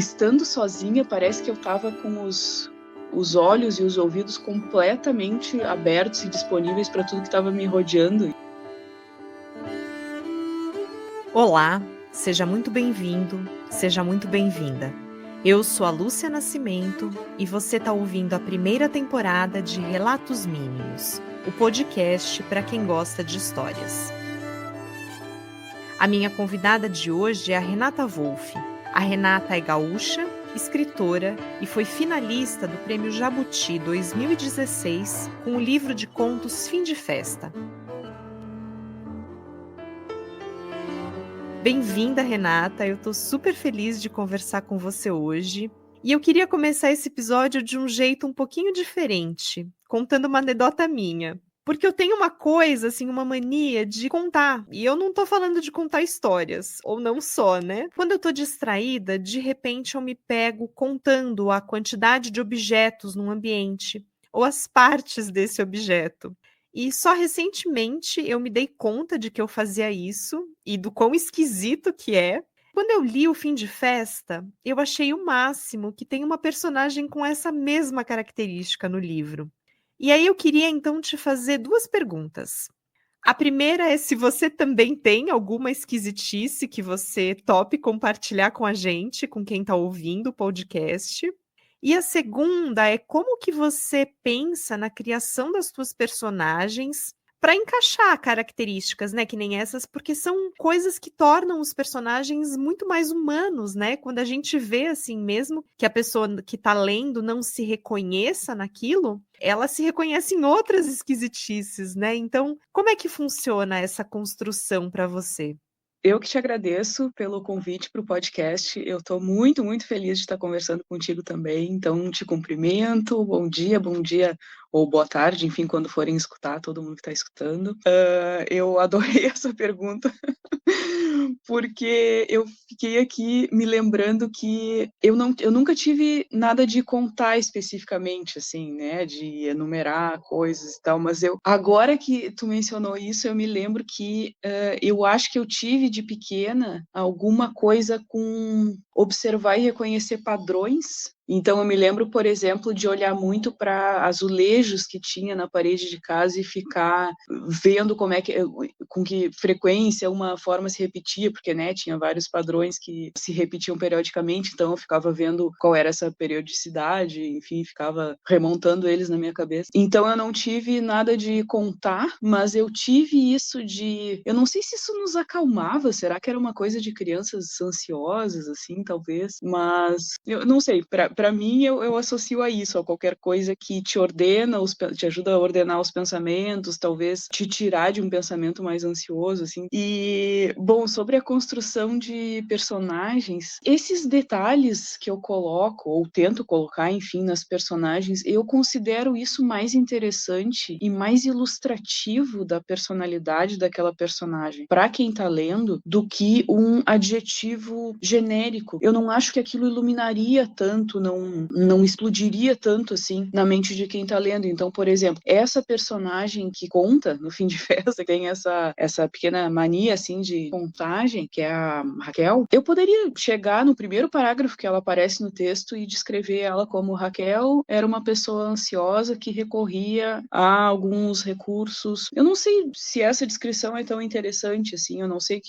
estando sozinha, parece que eu estava com os olhos e os ouvidos completamente abertos e disponíveis para tudo que estava me rodeando. Olá, seja muito bem-vindo, seja muito bem-vinda. Eu sou a Lúcia Nascimento e você está ouvindo a primeira temporada de Relatos Mínimos, o podcast para quem gosta de histórias. A minha convidada de hoje é a Renata Wolff. A Renata é gaúcha, escritora e foi finalista do Prêmio Jabuti 2016 com o livro de contos Fim de Festa. Bem-vinda, Renata, eu tô super feliz de conversar com você hoje. E eu queria começar esse episódio de um jeito um pouquinho diferente, contando uma anedota minha. Porque eu tenho uma coisa, assim, uma mania de contar. E eu não tô falando de contar histórias, ou não só, né? Quando eu tô distraída, de repente eu me pego contando a quantidade de objetos num ambiente, ou as partes desse objeto. E só recentemente eu me dei conta de que eu fazia isso e do quão esquisito que é. Quando eu li O Fim de Festa, eu achei o máximo que tem uma personagem com essa mesma característica no livro. E aí eu queria então te fazer duas perguntas. A primeira é se você também tem alguma esquisitice que você tope compartilhar com a gente, com quem está ouvindo o podcast. E a segunda é como que você pensa na criação das suas personagens para encaixar características, né, que nem essas, porque são coisas que tornam os personagens muito mais humanos, né? Quando a gente vê assim mesmo que a pessoa que está lendo não se reconheça naquilo, ela se reconhece em outras esquisitices, né? Então, como é que funciona essa construção para você? Eu que te agradeço pelo convite para o podcast. Eu estou muito, muito feliz de estar conversando contigo também. Então, te cumprimento. Bom dia ou boa tarde, enfim, quando forem escutar, todo mundo que está escutando. Eu adorei essa pergunta, porque eu fiquei aqui me lembrando que eu nunca tive nada de contar especificamente, assim, né, de enumerar coisas e tal, mas agora que tu mencionou isso, eu me lembro que eu acho que eu tive de pequena alguma coisa com observar e reconhecer padrões. Então, eu me lembro, por exemplo, de olhar muito para azulejos que tinha na parede de casa e ficar vendo com que frequência uma forma se repetia, porque, né, tinha vários padrões que se repetiam periodicamente, então eu ficava vendo qual era essa periodicidade, enfim, ficava remontando eles na minha cabeça. Então, eu não tive nada de contar, mas eu tive isso de... Eu não sei se isso nos acalmava, será que era uma coisa de crianças ansiosas, assim, talvez, mas eu não sei, para mim eu associo a isso, a qualquer coisa que te ordena, te ajuda a ordenar os pensamentos, talvez te tirar de um pensamento mais ansioso, assim. E, bom, sobre a construção de personagens, esses detalhes que eu coloco, ou tento colocar, enfim, nas personagens, eu considero isso mais interessante e mais ilustrativo da personalidade daquela personagem, para quem tá lendo, do que um adjetivo genérico. Eu não acho que aquilo iluminaria tanto, não explodiria tanto, assim, na mente de quem tá lendo. Então, por exemplo, essa personagem que conta no Fim de Festa, que tem essa pequena mania, assim, de contagem, que é a Raquel, eu poderia chegar no primeiro parágrafo que ela aparece no texto e descrever ela como Raquel era uma pessoa ansiosa que recorria a alguns recursos. Eu não sei se essa descrição é tão interessante, assim, eu não sei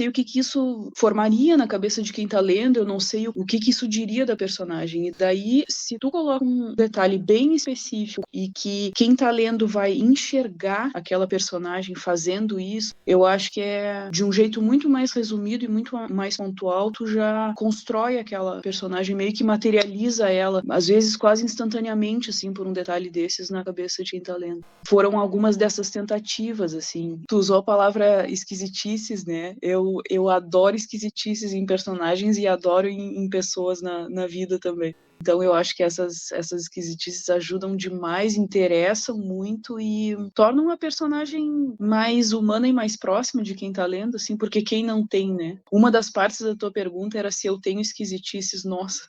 o que isso formaria na cabeça de quem tá lendo, eu não sei o que isso diria da personagem. E daí, se tu coloca um detalhe bem específico e que quem tá lendo vai enxergar aquela personagem fazendo isso, eu acho que é de um jeito muito mais resumido e muito mais pontual, tu já constrói aquela personagem, meio que materializa ela, às vezes quase instantaneamente, assim, por um detalhe desses na cabeça de quem tá lendo. Foram algumas dessas tentativas, assim. Tu usou a palavra esquisitices, né? Eu adoro esquisitices em personagens e adoro em pessoas na vida também. Então eu acho que essas esquisitices ajudam demais, interessam muito e tornam a personagem mais humana e mais próxima de quem tá lendo, assim, porque quem não tem, né? Uma das partes da tua pergunta era se eu tenho esquisitices. Nossa,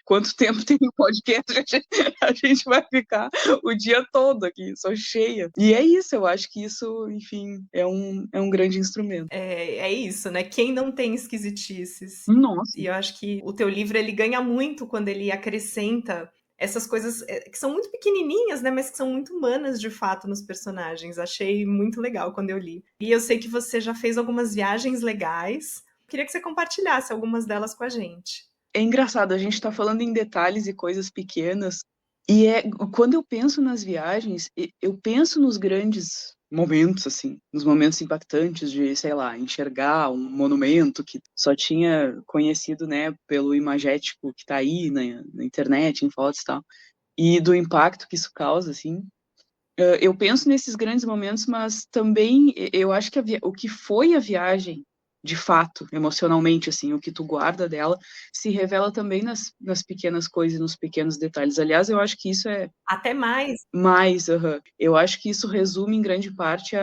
quanto tempo tem no podcast? A gente vai ficar o dia todo aqui, só cheia. E é isso, eu acho que isso, enfim, é um grande instrumento. É isso, né? Quem não tem esquisitices? Nossa. E eu acho que o teu livro, ele ganha muito quando ele acrescenta essas coisas que são muito pequenininhas, né, mas que são muito humanas de fato nos personagens. Achei muito legal quando eu li. E eu sei que você já fez algumas viagens legais. Queria que você compartilhasse algumas delas com a gente. É engraçado, a gente tá falando em detalhes e coisas pequenas, e quando eu penso nas viagens, eu penso nos grandes momentos, assim, nos momentos impactantes de, sei lá, enxergar um monumento que só tinha conhecido, né, pelo imagético que tá aí na internet, em fotos e tal, e do impacto que isso causa, assim. Eu penso nesses grandes momentos, mas também eu acho que o que foi a viagem, de fato, emocionalmente, assim, o que tu guarda dela, se revela também nas pequenas coisas, nos pequenos detalhes. Aliás, eu acho que isso é Até mais. mais, eu acho que isso resume em grande parte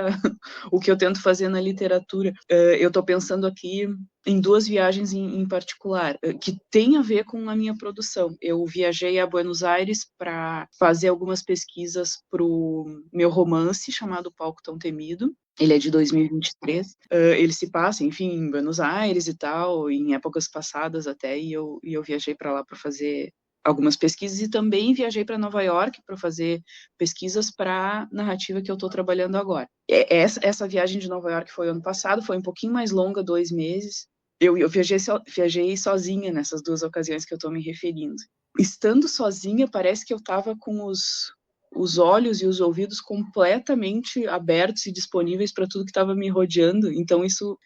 o que eu tento fazer na literatura. Eu estou pensando aqui em duas viagens em particular, que tem a ver com a minha produção. Eu viajei a Buenos Aires para fazer algumas pesquisas para o meu romance chamado Palco Tão Temido. Ele é de 2023. Ele se passa, enfim, em Buenos Aires e tal, em épocas passadas até, e eu viajei para lá para fazer algumas pesquisas e também viajei para Nova York para fazer pesquisas para a narrativa que eu estou trabalhando agora. Essa viagem de Nova York foi ano passado, foi um pouquinho mais longa, 2 meses. Eu viajei sozinha nessas duas ocasiões que eu estou me referindo. Estando sozinha, parece que eu estava com os olhos e os ouvidos completamente abertos e disponíveis para tudo que estava me rodeando. Então isso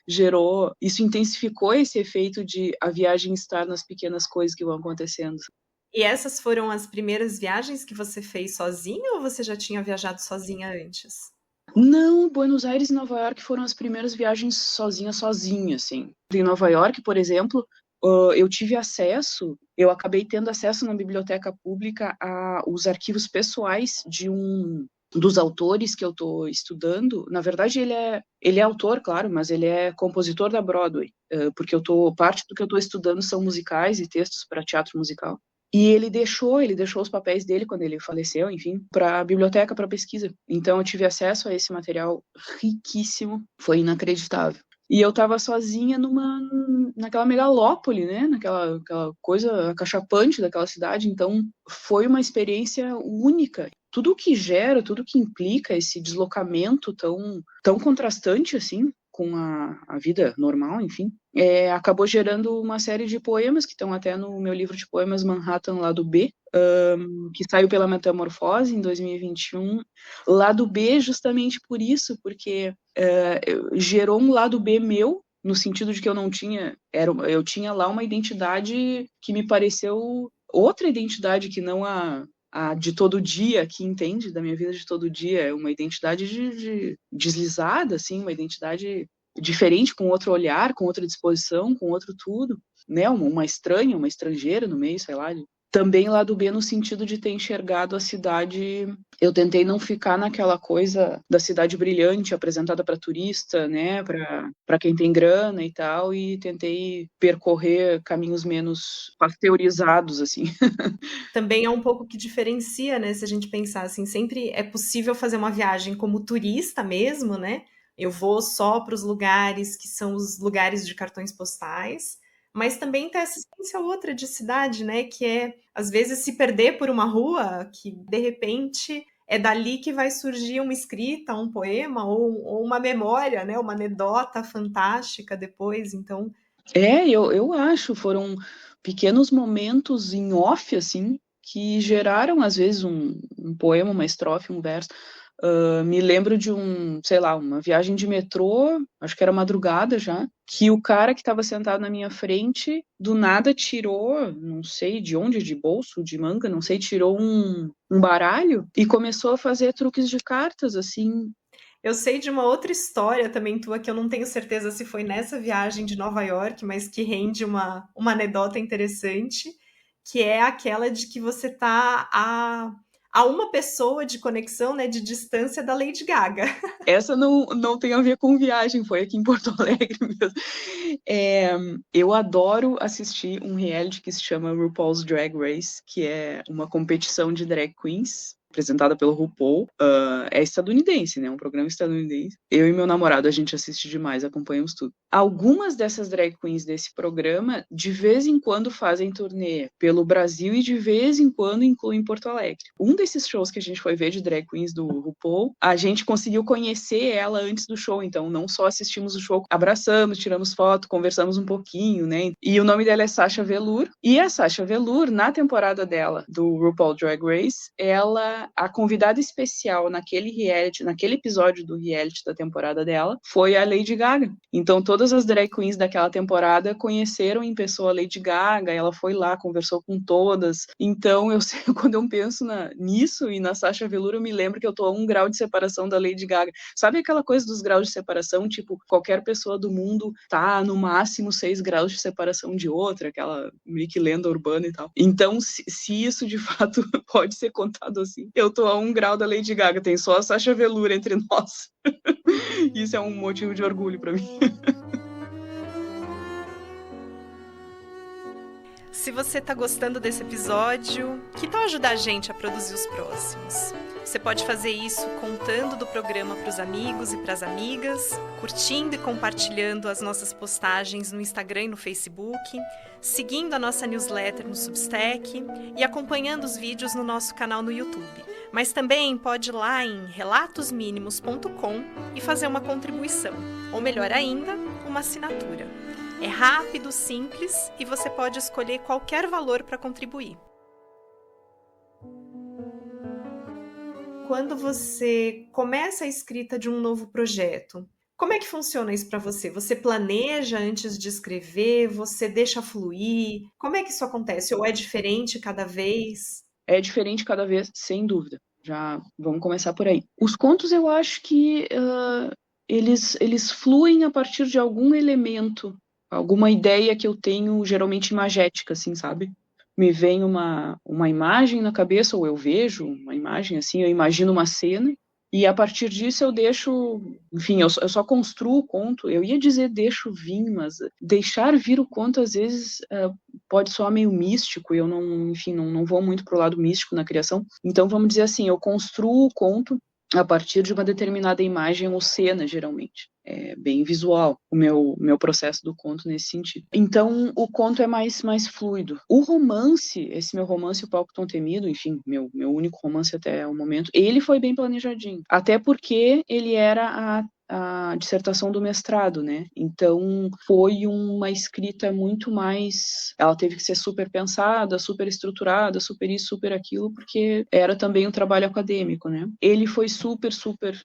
intensificou esse efeito de a viagem estar nas pequenas coisas que vão acontecendo. E essas foram as primeiras viagens que você fez sozinha ou você já tinha viajado sozinha antes? Não, Buenos Aires e Nova York foram as primeiras viagens sozinha, assim. Em Nova York, por exemplo, eu tive acesso, eu acabei tendo acesso na biblioteca pública aos arquivos pessoais de um dos autores que eu estou estudando. Na verdade, ele é autor, claro, mas ele é compositor da Broadway, porque parte do que eu estou estudando são musicais e textos para teatro musical. E ele deixou os papéis dele quando ele faleceu, enfim, para a biblioteca, para pesquisa. Então eu tive acesso a esse material riquíssimo, foi inacreditável. E eu estava sozinha naquela megalópole, né? Aquela coisa acachapante daquela cidade. Então foi uma experiência única. Tudo que gera, tudo que implica esse deslocamento tão contrastante assim com a vida normal, enfim, acabou gerando uma série de poemas que estão até no meu livro de poemas Manhattan Lado B, que saiu pela Metamorfose em 2021. Lado B justamente por isso, porque gerou um lado B meu, no sentido de que eu tinha lá uma identidade que me pareceu outra identidade que não a de todo dia, que entende da minha vida de todo dia, é uma identidade de deslizada, assim, uma identidade diferente, com outro olhar, com outra disposição, com outro tudo, né? Uma estranha, uma estrangeira no meio, sei lá. Também lado B no sentido de ter enxergado a cidade. Eu tentei não ficar naquela coisa da cidade brilhante apresentada para turista, né, para quem tem grana e tal, e tentei percorrer caminhos menos pasteurizados, assim. Também é um pouco que diferencia, né? Se a gente pensar assim, sempre é possível fazer uma viagem como turista mesmo, né? Eu vou só para os lugares que são os lugares de cartões postais, mas também tem essa experiência outra de cidade, né? Que é, às vezes, se perder por uma rua, que de repente é dali que vai surgir uma escrita, um poema ou uma memória, né? Uma anedota fantástica depois. Então, Eu acho, foram pequenos momentos em off, assim, que geraram, às vezes, um poema, uma estrofe, um verso. Me lembro de sei lá, uma viagem de metrô, acho que era madrugada já, que o cara que estava sentado na minha frente, do nada tirou, não sei de onde, de bolso, de manga, não sei, tirou um baralho e começou a fazer truques de cartas, assim. eu sei de uma outra história também tua, que eu não tenho certeza se foi nessa viagem de Nova York, mas que rende uma anedota interessante, que é aquela de que você tá a uma pessoa de conexão, né, de distância da Lady Gaga. Essa não tem a ver com viagem, foi aqui em Porto Alegre mesmo. Eu adoro assistir um reality que se chama RuPaul's Drag Race, que é uma competição de drag queens, apresentada pelo RuPaul. É estadunidense, né? Um programa estadunidense. Eu e meu namorado, a gente assiste demais, acompanhamos tudo. Algumas dessas drag queens desse programa, de vez em quando fazem turnê pelo Brasil e de vez em quando incluem Porto Alegre. Um desses shows que a gente foi ver de drag queens do RuPaul, a gente conseguiu conhecer ela antes do show, então não só assistimos o show, abraçamos, tiramos foto, conversamos um pouquinho, né? E o nome dela é Sasha Velour. E a Sasha Velour, na temporada dela do RuPaul Drag Race, a convidada especial naquele reality, naquele episódio do reality da temporada dela, foi a Lady Gaga. Então todas as drag queens daquela temporada conheceram em pessoa a Lady Gaga, ela foi lá, conversou com todas. Então quando eu penso nisso e na Sasha Velour, eu me lembro que eu tô a 1 grau de separação da Lady Gaga. Sabe aquela coisa dos graus de separação? Tipo, qualquer pessoa do mundo tá no máximo 6 graus de separação de outra, aquela meio que lenda urbana e tal. Então, se isso de fato pode ser contado assim, eu tô a 1 grau da Lady Gaga, tem só a Sasha Velour entre nós. Isso é um motivo de orgulho pra mim. Se você está gostando desse episódio, que tal ajudar a gente a produzir os próximos? Você pode fazer isso contando do programa para os amigos e para as amigas, curtindo e compartilhando as nossas postagens no Instagram e no Facebook, seguindo a nossa newsletter no Substack e acompanhando os vídeos no nosso canal no YouTube. Mas também pode ir lá em relatosminimos.com e fazer uma contribuição, ou melhor ainda, uma assinatura. É rápido, simples e você pode escolher qualquer valor para contribuir. Quando você começa a escrita de um novo projeto, como é que funciona isso para você? Você planeja antes de escrever? Você deixa fluir? Como é que isso acontece? Ou é diferente cada vez? É diferente cada vez, sem dúvida. Já vamos começar por aí. Os contos, eu acho que eles fluem a partir de algum elemento, alguma ideia que eu tenho, geralmente imagética, assim, sabe? Me vem uma imagem na cabeça, ou eu vejo uma imagem assim, eu imagino uma cena, e a partir disso eu deixo, enfim, eu só construo o conto. Eu ia dizer deixo vir, mas deixar vir o conto às vezes pode soar meio místico, e eu não vou muito pro lado místico na criação. Então vamos dizer assim, eu construo o conto a partir de uma determinada imagem ou cena, geralmente. É bem visual o meu processo do conto nesse sentido. Então, o conto é mais fluido. O romance, esse meu romance, O Palco Tão Temido, enfim, meu único romance até o momento, ele foi bem planejadinho. Até porque ele era a dissertação do mestrado, né? Então, foi uma escrita muito mais... Ela teve que ser super pensada, super estruturada, super isso, super aquilo, porque era também um trabalho acadêmico, né? Ele foi super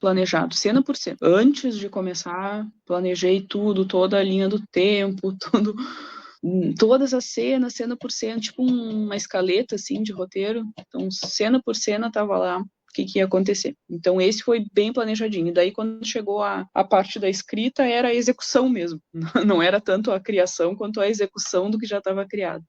planejado, cena por cena. Antes de começar, planejei tudo, toda a linha do tempo, tudo... Todas as cenas, cena por cena, tipo uma escaleta, assim, de roteiro. Então, cena por cena, tava lá o que ia acontecer. Então, esse foi bem planejadinho. Daí, quando chegou a parte da escrita, era a execução mesmo. Não era tanto a criação quanto a execução do que já estava criado.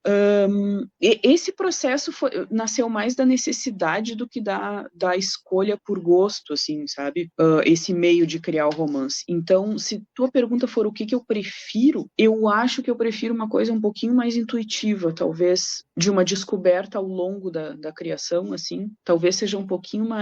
Esse processo nasceu mais da necessidade do que da escolha por gosto, assim, sabe? Esse meio de criar o romance. Então, se tua pergunta for o que eu prefiro, eu acho que eu prefiro uma coisa um pouquinho mais intuitiva, talvez de uma descoberta ao longo da criação, assim. Talvez seja um pouquinho mais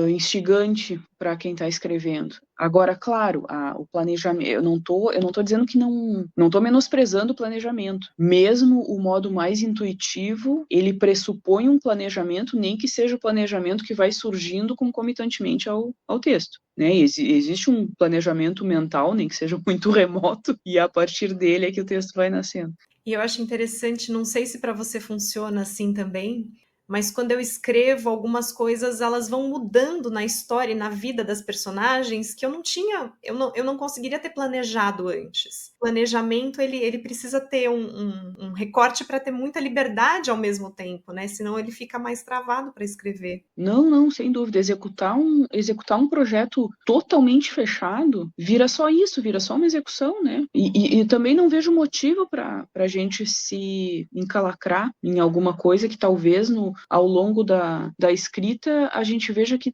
instigante para quem está escrevendo. Agora, claro, o planejamento, eu não tô dizendo que não tô menosprezando o planejamento. Mesmo o modo mais intuitivo, ele pressupõe um planejamento, nem que seja o planejamento que vai surgindo concomitantemente ao texto. Né? Existe um planejamento mental, nem que seja muito remoto, e a partir dele é que o texto vai nascendo. E eu acho interessante, não sei se para você funciona assim também, mas quando eu escrevo, algumas coisas elas vão mudando na história e na vida das personagens que eu não tinha, eu não conseguiria ter planejado antes. O planejamento, ele precisa ter um recorte para ter muita liberdade ao mesmo tempo, né? Senão ele fica mais travado para escrever. Não, sem dúvida. Executar um projeto totalmente fechado vira só isso, vira só uma execução, né? E também não vejo motivo para a gente se encalacrar em alguma coisa que talvez ao longo da escrita a gente veja que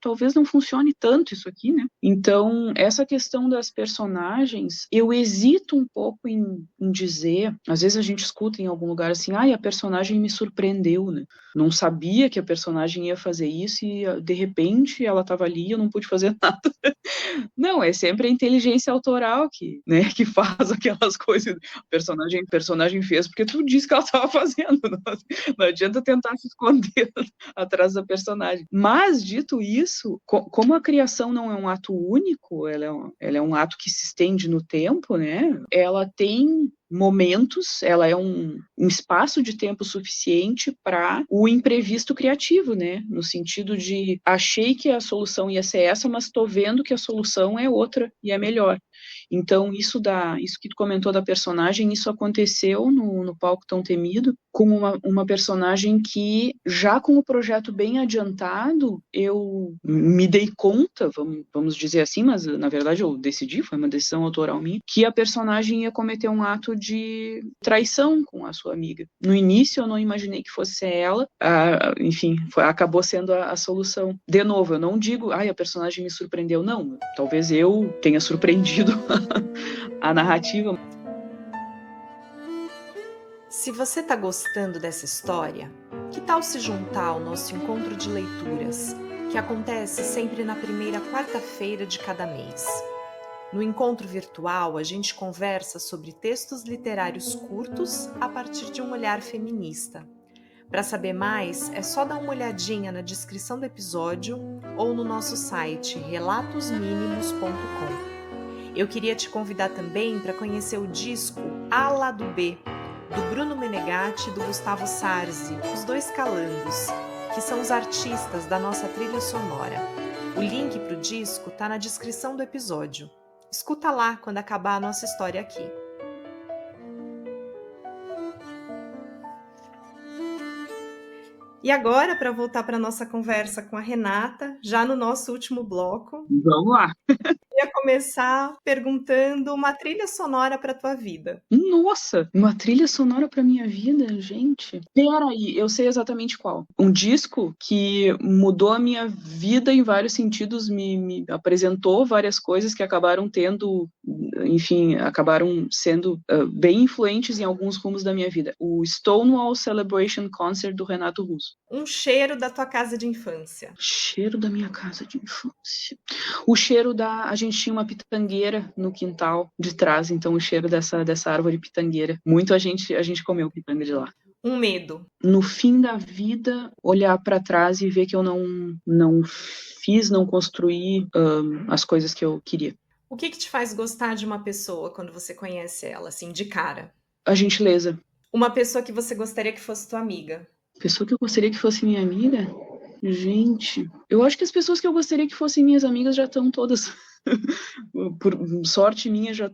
talvez não funcione tanto isso aqui, né? Então, essa questão das personagens, eu hesito um pouco em dizer, às vezes a gente escuta em algum lugar assim, a personagem me surpreendeu, né? Não sabia que a personagem ia fazer isso e de repente ela estava ali e eu não pude fazer nada. Não, é sempre a inteligência autoral né, que faz aquelas coisas. O personagem fez porque tu disse que ela estava fazendo. Não adianta tentar se esconder atrás da personagem. Mas, dito isso, como a criação não é um ato único, ela é um ato que se estende no tempo, né? Ela tem momentos, ela é um espaço de tempo suficiente para o imprevisto criativo, né? No sentido de achei que a solução ia ser essa, mas estou vendo que a solução é outra e é melhor. Então, isso que tu comentou da personagem, isso aconteceu no Palco Tão Temido, com uma personagem que, já com o projeto bem adiantado, eu me dei conta, vamos dizer assim, mas na verdade eu decidi, foi uma decisão autoral minha, que a personagem ia cometer um ato de traição com a sua amiga. No início eu não imaginei que fosse ela, enfim, acabou sendo a solução. De novo, eu não digo, a personagem me surpreendeu, não, talvez eu tenha surpreendido a narrativa. Se você está gostando dessa história, que tal se juntar ao nosso encontro de leituras, que acontece sempre na primeira quarta-feira de cada mês? No encontro virtual, a gente conversa sobre textos literários curtos a partir de um olhar feminista. Para saber mais, é só dar uma olhadinha na descrição do episódio ou no nosso site relatosmínimos.com. Eu queria te convidar também para conhecer o disco A Lado B, do Bruno Menegatti e do Gustavo Sarzi, os dois Calangos, que são os artistas da nossa trilha sonora. O link para o disco está na descrição do episódio. Escuta lá quando acabar a nossa história aqui. E agora, para voltar para a nossa conversa com a Renata, já no nosso último bloco, Vamos lá. Eu ia começar perguntando uma trilha sonora para tua vida. Nossa, uma trilha sonora para minha vida, gente. Peraí, eu sei exatamente qual. Um disco que mudou a minha vida em vários sentidos, me apresentou várias coisas que acabaram acabaram sendo bem influentes em alguns rumos da minha vida. O Stonewall Celebration Concert do Renato Russo. Um cheiro da tua casa de infância. Cheiro da minha casa de infância. O cheiro a gente tinha uma pitangueira no quintal de trás, então o cheiro dessa árvore pitangueira. Muito a gente comeu pitanga de lá. Um medo. No fim da vida, olhar para trás e ver que eu não fiz, não construí as coisas que eu queria. O que te faz gostar de uma pessoa quando você conhece ela, assim, de cara? A gentileza. Uma pessoa que você gostaria que fosse tua amiga? Pessoa que eu gostaria que fosse minha amiga? Gente, eu acho que as pessoas que eu gostaria que fossem minhas amigas já estão todas, por sorte minha, já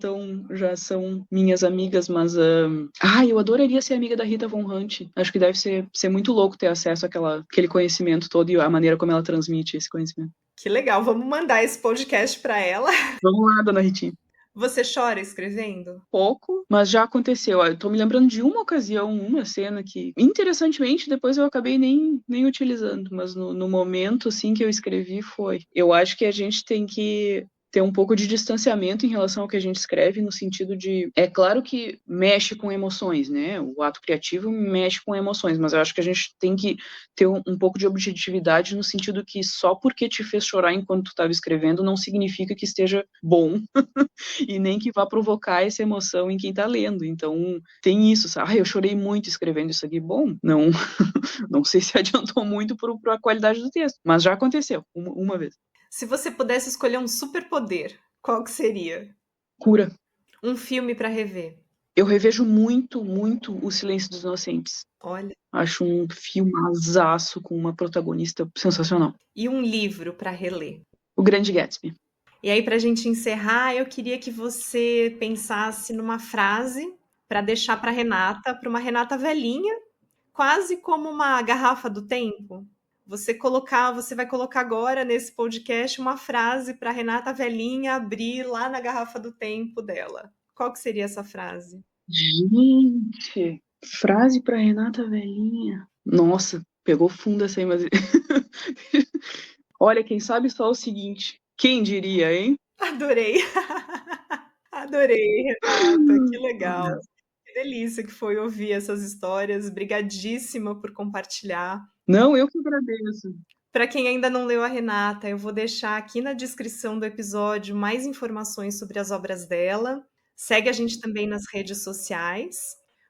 são minhas amigas, mas eu adoraria ser amiga da Rita Von Hunt. Acho que deve ser muito louco ter acesso àquele conhecimento todo e a maneira como ela transmite esse conhecimento. Que legal, vamos mandar esse podcast para ela. Vamos lá, dona Ritinha. Você chora escrevendo? Pouco, mas já aconteceu. Eu tô me lembrando de uma ocasião, uma cena que, interessantemente, depois eu acabei nem utilizando, mas no momento, assim, que eu escrevi foi. Eu acho que a gente tem que ter um pouco de distanciamento em relação ao que a gente escreve, no sentido de, é claro que mexe com emoções, né? O ato criativo mexe com emoções, mas eu acho que a gente tem que ter um pouco de objetividade no sentido que só porque te fez chorar enquanto tu estava escrevendo não significa que esteja bom e nem que vá provocar essa emoção em quem está lendo. Então, tem isso, sabe? Eu chorei muito escrevendo isso aqui. Bom, não sei se adiantou muito para a qualidade do texto, mas já aconteceu uma vez. Se você pudesse escolher um superpoder, qual que seria? Cura. Um filme para rever? Eu revejo muito, muito O Silêncio dos Inocentes. Olha. Acho um filmazaço com uma protagonista sensacional. E um livro para reler? O Grande Gatsby. E aí, para a gente encerrar, eu queria que você pensasse numa frase para deixar para uma Renata velhinha, quase como uma garrafa do tempo. Você vai colocar agora nesse podcast uma frase para Renata velhinha abrir lá na garrafa do tempo dela. Qual que seria essa frase? Gente, frase para Renata velhinha. Nossa, pegou fundo essa aí, mas olha, quem sabe só o seguinte. Quem diria, hein? Adorei. Adorei, Renata. Que legal. Que delícia que foi ouvir essas histórias. Brigadíssima por compartilhar. Não, eu que agradeço. Para quem ainda não leu a Renata, eu vou deixar aqui na descrição do episódio mais informações sobre as obras dela. Segue a gente também nas redes sociais.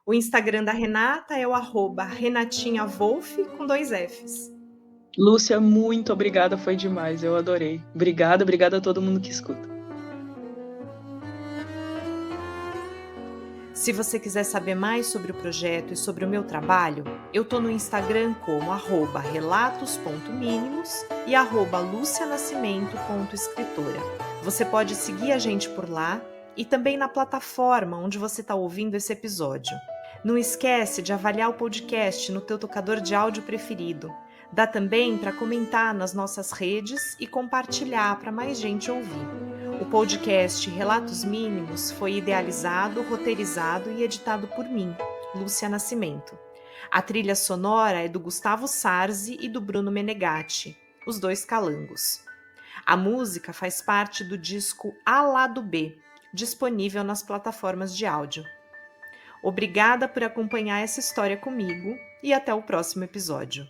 O Instagram da Renata é o @renatinhavolf com 2 Fs. Lúcia, muito obrigada, foi demais, eu adorei. Obrigada a todo mundo que escuta. Se você quiser saber mais sobre o projeto e sobre o meu trabalho, eu tô no Instagram como @relatos.mínimos e @lucianascimento.escritora. Você pode seguir a gente por lá e também na plataforma onde você está ouvindo esse episódio. Não esquece de avaliar o podcast no teu tocador de áudio preferido. Dá também para comentar nas nossas redes e compartilhar para mais gente ouvir. O podcast Relatos Mínimos foi idealizado, roteirizado e editado por mim, Lúcia Nascimento. A trilha sonora é do Gustavo Sarzi e do Bruno Menegatti, os 2 calangos. A música faz parte do disco A Lado B, disponível nas plataformas de áudio. Obrigada por acompanhar essa história comigo e até o próximo episódio.